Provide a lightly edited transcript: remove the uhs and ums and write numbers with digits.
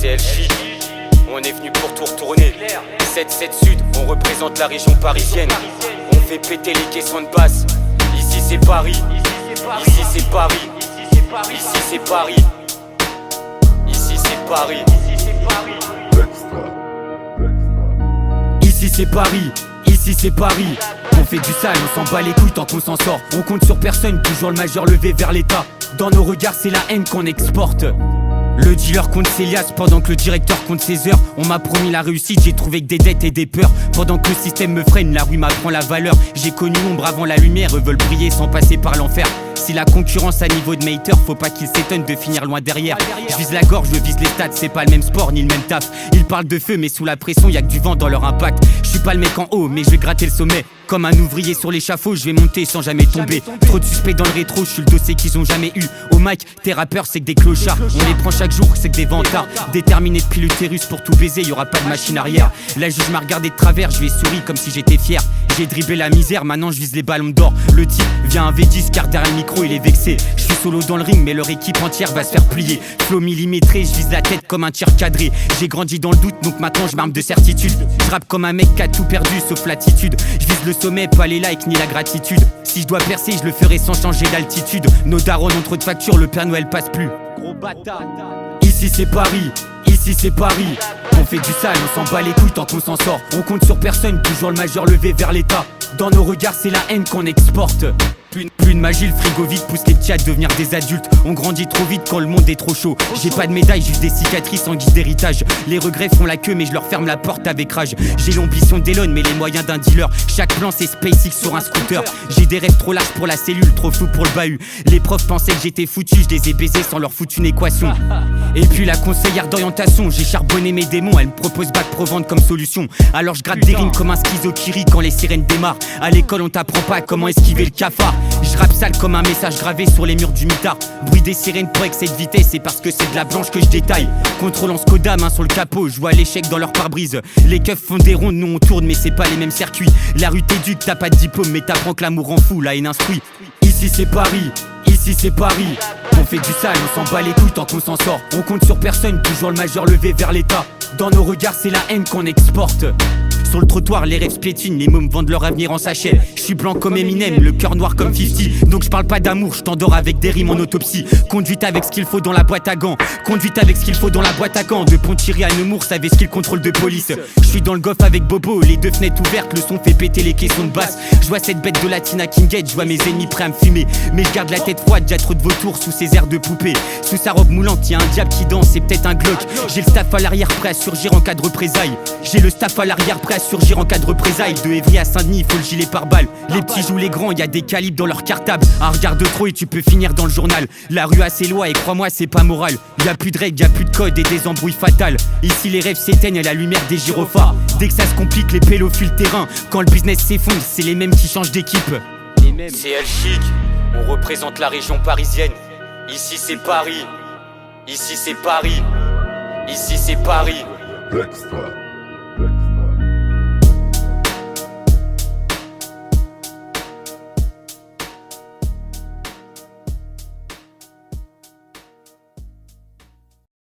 C'est El Chic, on est venu pour tout retourner. 7-7 Sud, on représente la région parisienne. On fait péter les caissons de basse. Ici c'est Paris, ici c'est Paris, ici c'est Paris, ici c'est Paris, ici c'est Paris, ici c'est Paris. On fait du sale, on s'en bat les couilles tant qu'on s'en sort. On compte sur personne, toujours le majeur levé vers l'état. Dans nos regards c'est la haine qu'on exporte. Le dealer compte ses liasses pendant que le directeur compte ses heures. On m'a promis la réussite, j'ai trouvé que des dettes et des peurs. Pendant que le système me freine, la rue m'apprend la valeur. J'ai connu l'ombre avant la lumière, eux veulent briller sans passer par l'enfer. Si la concurrence à niveau de Mater, faut pas qu'ils s'étonnent de finir loin derrière. Je vise la gorge, je vise les stats, c'est pas le même sport ni le même taf. Ils parlent de feu mais sous la pression y'a que du vent dans leur impact. Je suis pas le mec en haut mais je vais gratter le sommet. Comme un ouvrier sur l'échafaud, je vais monter sans jamais tomber. Trop de suspects dans le rétro, je suis le dossier qu'ils ont jamais eu. Au mic, tes rappeurs c'est que des clochards. On les prend chaque jour, c'est que des vantards. Déterminés depuis l'utérus pour tout baiser, y'aura pas de machine arrière. La juge m'a regardé de travers, je lui ai souri comme si j'étais fier. J'ai dribblé la misère, maintenant je vise les ballons d'or. Le type vient un V10 car derrière le micro il est vexé. Je suis solo dans le ring mais leur équipe entière va se faire plier. Flow millimétré, je vise la tête comme un tir cadré. J'ai grandi dans le doute donc maintenant je m'arme de certitude. Je rappe comme un mec qui a tout perdu sauf l'attitude. Je vise le sommet, pas les likes ni la gratitude. Si je dois percer, je le ferai sans changer d'altitude. Nos darons ont trop de factures, le Père Noël passe plus. Gros bâtard. Ici c'est Paris, ici c'est Paris. On fait du sale, on s'en bat les couilles tant qu'on s'en sort. On compte sur personne, toujours le majeur levé vers l'état. Dans nos regards c'est la haine qu'on exporte. Plus de magie, le frigo vide pousse les petits à devenir des adultes. On grandit trop vite quand le monde est trop chaud. J'ai pas de médaille, juste des cicatrices en guise d'héritage. Les regrets font la queue mais je leur ferme la porte avec rage. J'ai l'ambition d'Elon mais les moyens d'un dealer. Chaque plan c'est SpaceX sur un scooter. J'ai des rêves trop larges pour la cellule, trop flou pour le bahut. Les profs pensaient que j'étais foutu, je les ai baisés sans leur foutre une équation. Et puis la conseillère d'orientation, j'ai charbonné mes démons. Elle me propose bac pro vente comme solution. Alors je gratte des rimes comme un schizo qui rit quand les sirènes démarrent. À l'école on t'apprend pas comment esquiver le cafard. Je rappe sale comme un message gravé sur les murs du mitard. Bruit des sirènes pour excès de vitesse, c'est parce que c'est de la blanche que je détaille. Contrôle en Skoda, main sur le capot, je vois l'échec dans leur pare-brise. Les keufs font des rondes, nous on tourne mais c'est pas les mêmes circuits. La rue t'éduque, t'as pas de diplôme mais t'apprends que l'amour rend fou, la haine instruit. Ici c'est Paris, ici c'est Paris. On fait du sale, on s'en bat les couilles tant qu'on s'en sort. On compte sur personne, toujours le majeur levé vers l'état. Dans nos regards c'est la haine qu'on exporte. Sur le trottoir, les rêves piétinent, les mômes vendent leur avenir en sachet. Je suis blanc comme Eminem, le cœur noir comme 50. Donc je parle pas d'amour, je t'endors avec des rimes en autopsie. Conduite avec ce qu'il faut dans la boîte à gants. Conduite avec ce qu'il faut dans la boîte à gants. De Ponthierry à Nemours, avec ce qu'il contrôle de police. Je suis dans le golf avec Bobo, les deux fenêtres ouvertes, le son fait péter les caissons de basse. Je vois cette bête de Latina King Gate, je vois mes ennemis prêts à me fumer. Mais je garde la tête froide, y'a trop de vautours sous ses airs de poupée. Sous sa robe moulante, y'a un diable qui danse, c'est peut-être un Glock. J'ai le staff à l'arrière prêt à surgir en cas de représailles. J'ai le staff à l'arrière prêt à surgir en cas de représailles. De Évry à Saint-Denis, faut le gilet pare-balles. Les petits jouent les grands, y'a des calibres dans leur cartable. Un regard de trop et tu peux finir dans le journal. La rue a ses lois et crois-moi c'est pas moral. Y'a plus de règles, y'a plus de code et des embrouilles fatales. Ici les rêves s'éteignent à la lumière des gyrophares. Dès que ça se complique, les pélos fuient le terrain. Quand le business s'effondre, c'est les mêmes qui changent d'équipe. C'est El Chic, on représente la région parisienne. Ici c'est Paris, ici c'est Paris, ici c'est Paris. Extra.